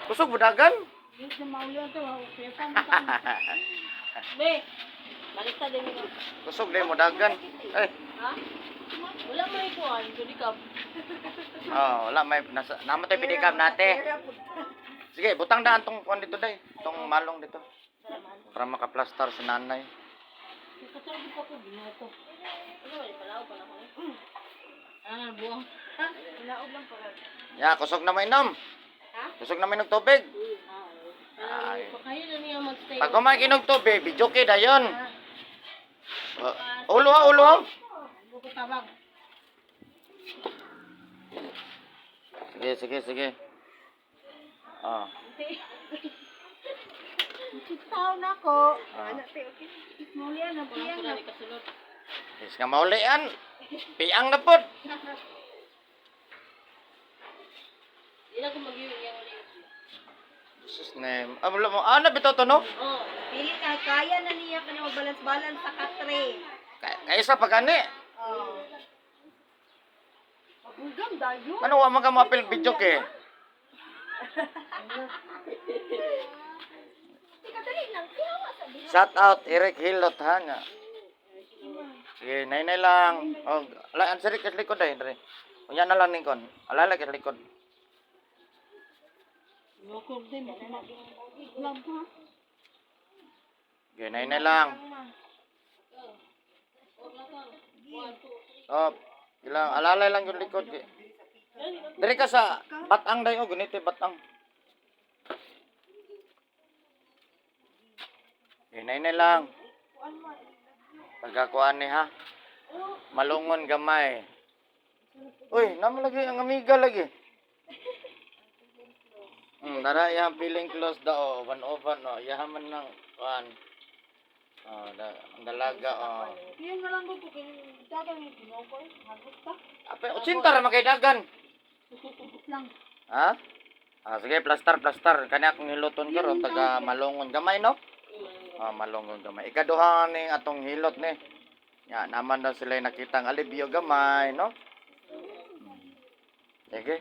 Kusog budagan. Yung na maulian to, kaya pa mo. Be, balik ta din mo. Kusog dai mudagan. Eh, Ha? Wala mo ikuan, jadi ka. wala may nasa namatay pidikab nate. Sige, butang daan tong kuan dito dai, tong malong dito. Para makaplastar sa nanay. Katulad pa ko binato. Ano ba, palaw pala ko. Buwang. Palaog lang pala. Ya, kusog na mainom. Ha? Kusog na mainom tubig. Ay. Pakayo na niya magstay. Pag kumain kinog tubig, video kay dayon. Ulo ha, ulo ha. Buko tabang. Sige, sige, sige. Tao na ko. Ano te, okay. Mulian na piang na. Is nga maulian. Piang na pod. Dila ko mag-iwing yang ulit. Jesus name. Wala mo. Ano bitaw to no? Oh, pili ka kaya na niya kanya magbalance-balance sa katre. Kaisa pa gani. Oh. Pagugam dayo. Ano wa man ka mapil video kay? Shout out Eric Hilot ha nga. Sige, nay lang. Oh, ang sari ka sa likod ay dre. Unya na lang ning kon. Alala ka sa likod. Loko din mo. Lamp ha. Sige, nay lang. Oh, ilang alalay lang yung likod. Dire ka sa batang dayo, ganito yung batang. Hinay na lang. Pagkakuan ni ha. Malungon gamay. Uy, naman lagi ang amiga lagi. Dara yang feeling close daw, one over no. Yaman ng kuan. Ang dalaga Yan na lang ko kung dagang yung pinokoy. Hagot ka. Apa 80 ra makay dagan. Lang. Ha? Sige, plaster. Kani akong hiloton ko ron taga malungon gamay no? Malungon gamay. Ikaduha ning atong hilot ni. Ya, naman daw sila nakitang alibyo gamay no? Sige.